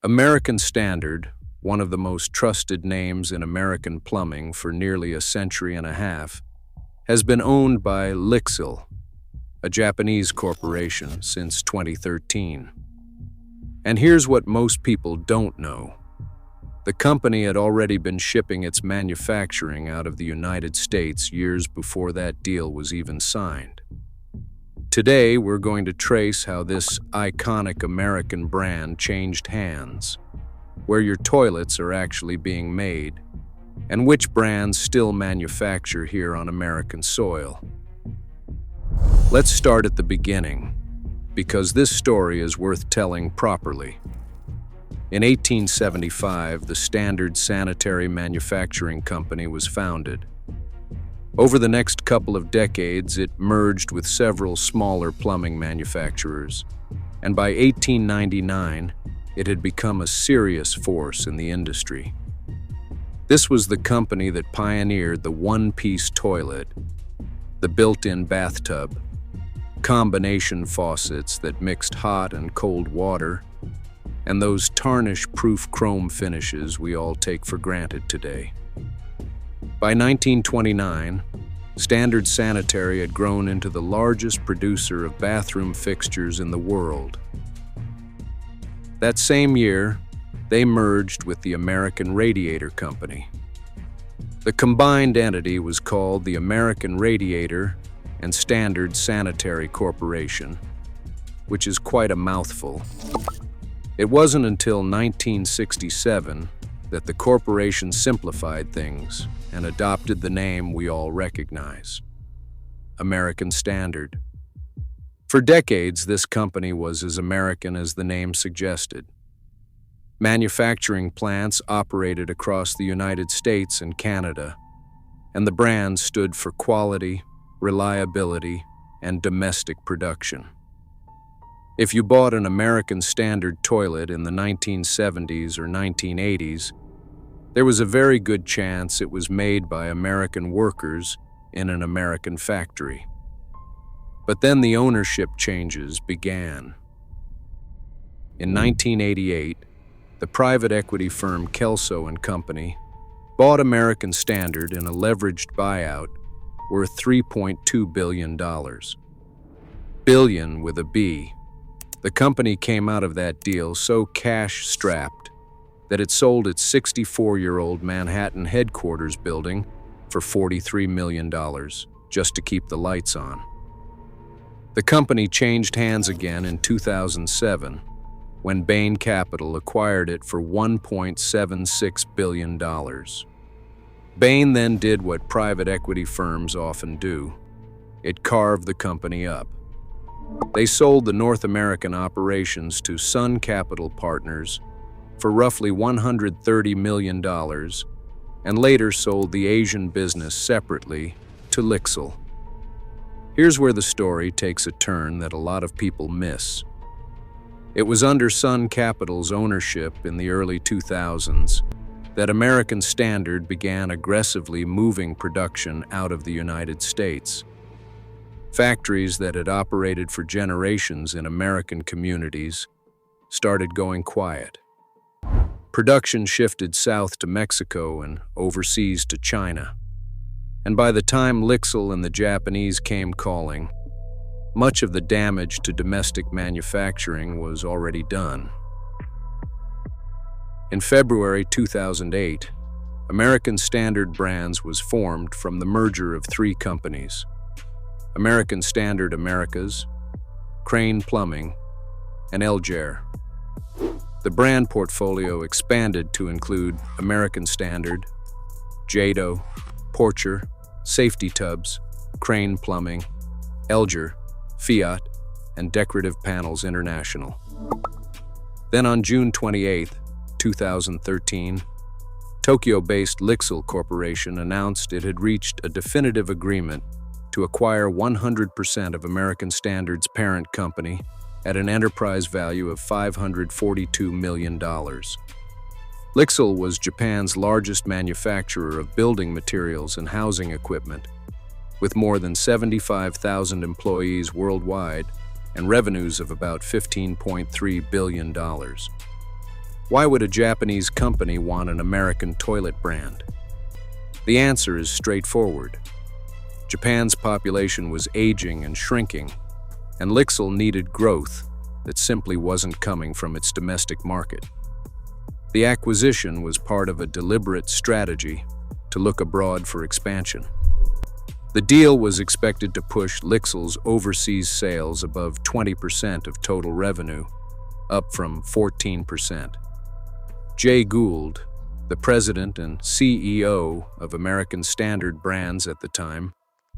American Standard, one of the most trusted names in American plumbing for nearly a century and a half, has been owned by Lixil, a Japanese corporation, since 2013. And here's what most people don't know. The company had already been shipping its manufacturing out of the United States years before that deal was even signed. Today, we're going to trace how this iconic American brand changed hands, where your toilets are actually being made, and which brands still manufacture here on American soil. Let's start at the beginning, because this story is worth telling properly. In 1875, the Standard Sanitary Manufacturing Company was founded. Over the next couple of decades, it merged with several smaller plumbing manufacturers, and by 1899, it had become a serious force in the industry. This was the company that pioneered the one-piece toilet, the built-in bathtub, combination faucets that mixed hot and cold water, and those tarnish-proof chrome finishes we all take for granted today. By 1929, Standard Sanitary had grown into the largest producer of bathroom fixtures in the world. That same year, they merged with the American Radiator Company. The combined entity was called the American Radiator and Standard Sanitary Corporation, which is quite a mouthful. It wasn't until 1967 that the corporation simplified things and adopted the name we all recognize, American Standard. For decades, this company was as American as the name suggested. Manufacturing plants operated across the United States and Canada, and the brand stood for quality, reliability, and domestic production. If you bought an American Standard toilet in the 1970s or 1980s, there was a very good chance it was made by American workers in an American factory. But then the ownership changes began. In 1988, the private equity firm Kelso and Company bought American Standard in a leveraged buyout worth $3.2 billion. Billion with a B. The company came out of that deal so cash-strapped that it sold its 64-year-old Manhattan headquarters building for $43 million just to keep the lights on. The company changed hands again in 2007 when Bain Capital acquired it for $1.76 billion. Bain then did what private equity firms often do. It carved the company up. They sold the North American operations to Sun Capital Partners for roughly $130 million and later sold the Asian business separately to Lixil. Here's where the story takes a turn that a lot of people miss. It was under Sun Capital's ownership in the early 2000s that American Standard began aggressively moving production out of the United States. Factories that had operated for generations in American communities started going quiet. Production shifted south to Mexico and overseas to China. And by the time Lixil and the Japanese came calling, much of the damage to domestic manufacturing was already done. In February 2008, American Standard Brands was formed from the merger of three companies: American Standard Americas, Crane Plumbing, and Elgare. The brand portfolio expanded to include American Standard, Jado, Porcher, Safety Tubs, Crane Plumbing, Elgare, Fiat, and Decorative Panels International. Then on June 28, 2013, Tokyo-based Lixil Corporation announced it had reached a definitive agreement to acquire 100% of American Standard's parent company at an enterprise value of $542 million. Lixil was Japan's largest manufacturer of building materials and housing equipment, with more than 75,000 employees worldwide and revenues of about $15.3 billion. Why would a Japanese company want an American toilet brand? The answer is straightforward. Japan's population was aging and shrinking, and Lixil needed growth that simply wasn't coming from its domestic market. The acquisition was part of a deliberate strategy to look abroad for expansion. The deal was expected to push Lixil's overseas sales above 20% of total revenue, up from 14%. Jay Gould, the president and CEO of American Standard Brands at the time,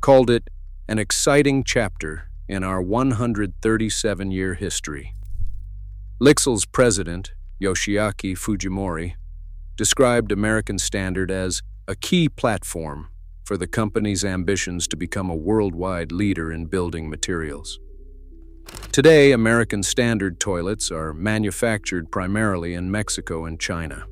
called it an exciting chapter in our 137-year history. Lixil's president, Yoshiaki Fujimori, described American Standard as a key platform for the company's ambitions to become a worldwide leader in building materials. Today, American Standard toilets are manufactured primarily in Mexico and China.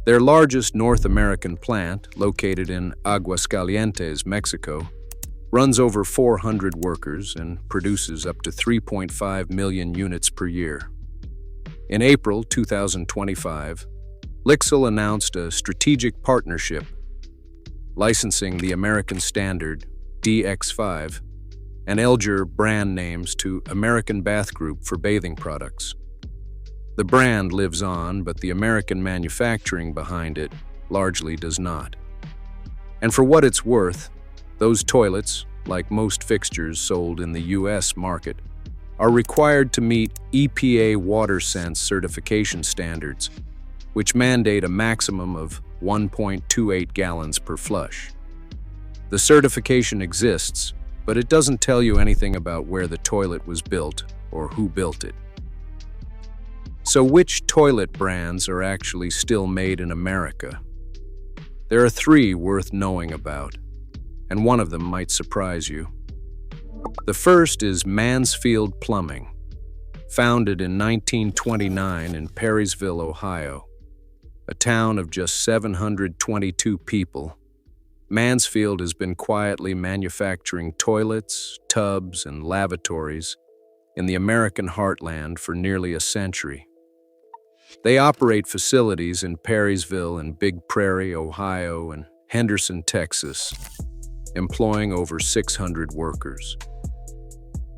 Their largest North American plant, located in Aguascalientes, Mexico, runs over 400 workers and produces up to 3.5 million units per year. In April 2025, Lixil announced a strategic partnership, licensing the American Standard DX5 and Elger brand names to American Bath Group for bathing products. The brand lives on, but the American manufacturing behind it largely does not. And for what it's worth, those toilets, like most fixtures sold in the U.S. market, are required to meet EPA WaterSense certification standards, which mandate a maximum of 1.28 gallons per flush. The certification exists, but it doesn't tell you anything about where the toilet was built or who built it. So which toilet brands are actually still made in America? There are three worth knowing about, and one of them might surprise you. The first is Mansfield Plumbing, founded in 1929 in Perrysville, Ohio, a town of just 722 people. Mansfield has been quietly manufacturing toilets, tubs, and lavatories in the American heartland for nearly a century. They operate facilities in Perrysville and Big Prairie, Ohio, and Henderson, Texas, employing over 600 workers.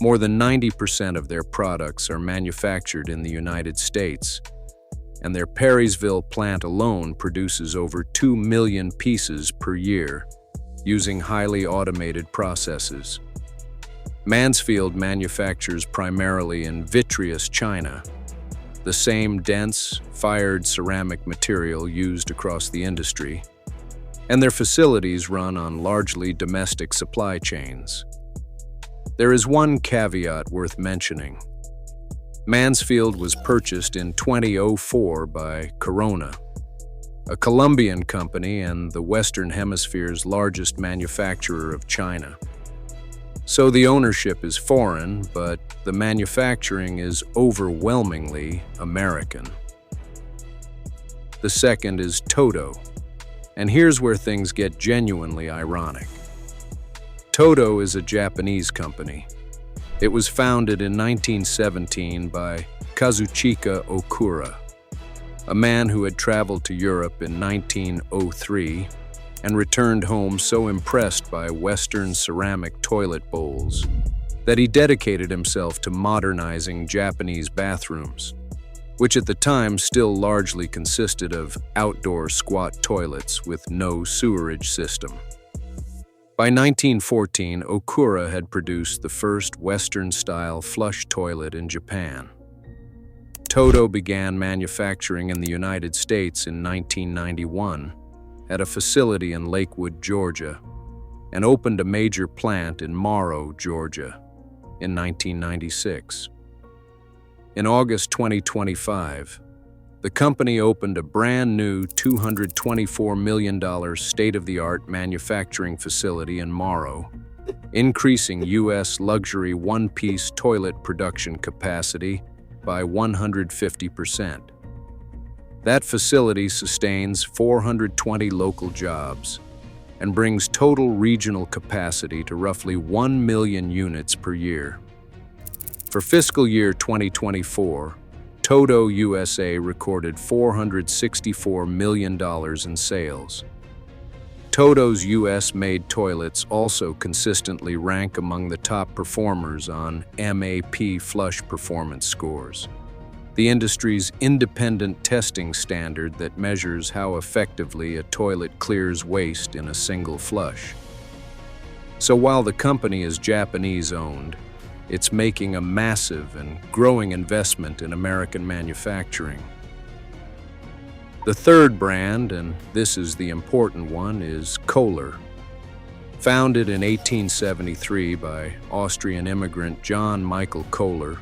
More than 90% of their products are manufactured in the United States, and their Perrysville plant alone produces over 2 million pieces per year using highly automated processes. Mansfield manufactures primarily in vitreous china, the same dense, fired ceramic material used across the industry, and their facilities run on largely domestic supply chains. There is one caveat worth mentioning. Mansfield was purchased in 2004 by Corona, a Colombian company and the Western Hemisphere's largest manufacturer of china. So the ownership is foreign, but the manufacturing is overwhelmingly American. The second is Toto, and here's where things get genuinely ironic. Toto is a Japanese company. It was founded in 1917 by Kazuchika Okura, a man who had traveled to Europe in 1903 and returned home so impressed by Western ceramic toilet bowls that he dedicated himself to modernizing Japanese bathrooms, which at the time still largely consisted of outdoor squat toilets with no sewerage system. By 1914, Okura had produced the first Western-style flush toilet in Japan. Toto began manufacturing in the United States in 1991 at a facility in Lakewood, Georgia, and opened a major plant in Morrow, Georgia, in 1996. In August 2025, the company opened a brand new $224 million state-of-the-art manufacturing facility in Morrow, increasing U.S. luxury one-piece toilet production capacity by 150%. That facility sustains 420 local jobs and brings total regional capacity to roughly 1 million units per year. For fiscal year 2024, Toto USA recorded $464 million in sales. Toto's US-made toilets also consistently rank among the top performers on MAP Flush performance scores, the industry's independent testing standard that measures how effectively a toilet clears waste in a single flush. So while the company is Japanese-owned, it's making a massive and growing investment in American manufacturing. The third brand, and this is the important one, is Kohler. Founded in 1873 by Austrian immigrant John Michael Kohler,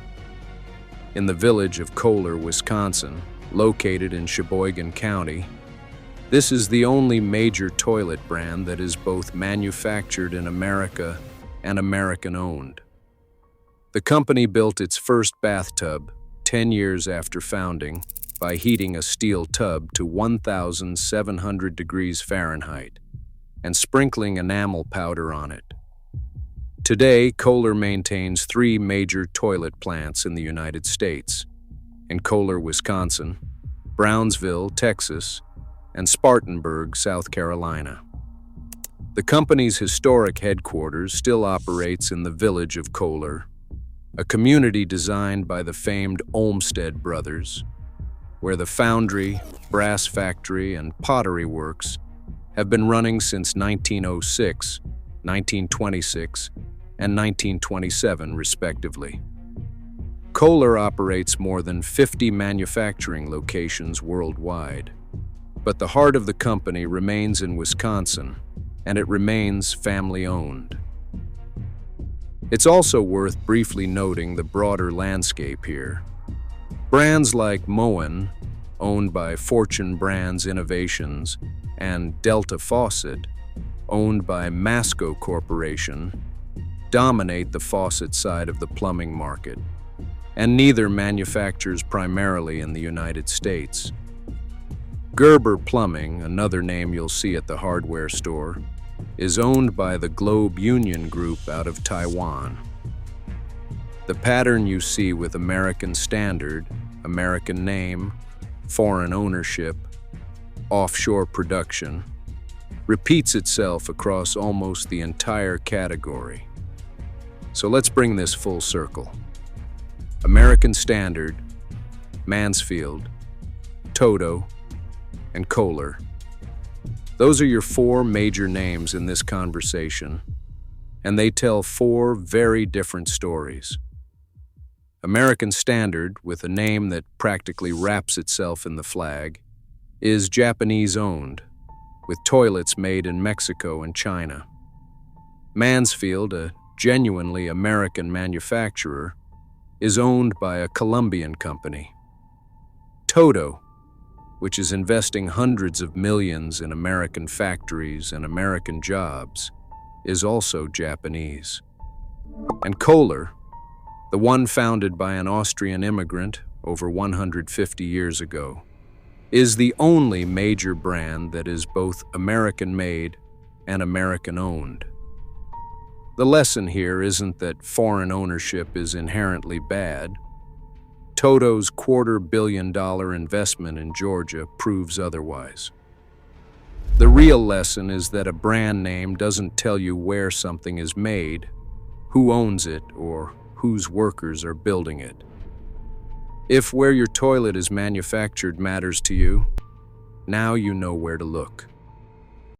in the village of Kohler, Wisconsin, located in Sheboygan County, this is the only major toilet brand that is both manufactured in America and American-owned. The company built its first bathtub 10 years after founding by heating a steel tub to 1,700 degrees Fahrenheit and sprinkling enamel powder on it. Today, Kohler maintains 3 major toilet plants in the United States, in Kohler, Wisconsin, Brownsville, Texas, and Spartanburg, South Carolina. The company's historic headquarters still operates in the village of Kohler, a community designed by the famed Olmsted brothers, where the foundry, brass factory, and pottery works have been running since 1906, 1926, and 1927, respectively. Kohler operates more than 50 manufacturing locations worldwide, but the heart of the company remains in Wisconsin, and it remains family-owned. It's also worth briefly noting the broader landscape here. Brands like Moen, owned by Fortune Brands Innovations, and Delta Faucet, owned by Masco Corporation, dominate the faucet side of the plumbing market, and neither manufactures primarily in the United States. Gerber Plumbing, another name you'll see at the hardware store, is owned by the Globe Union Group out of Taiwan. The pattern you see with American standard, American name, foreign ownership, offshore production, repeats itself across almost the entire category. So let's bring this full circle. American Standard, Mansfield, Toto, and Kohler. Those are your 4 major names in this conversation, and they tell 4 very different stories. American Standard, with a name that practically wraps itself in the flag, is Japanese-owned, with toilets made in Mexico and China. Mansfield, a genuinely American manufacturer, is owned by a Colombian company. Toto, which is investing hundreds of millions in American factories and American jobs, is also Japanese. And Kohler, the one founded by an Austrian immigrant over 150 years ago, is the only major brand that is both American-made and American-owned. The lesson here isn't that foreign ownership is inherently bad. Toto's $250 million investment in Georgia proves otherwise. The real lesson is that a brand name doesn't tell you where something is made, who owns it, or whose workers are building it. If where your toilet is manufactured matters to you, now you know where to look.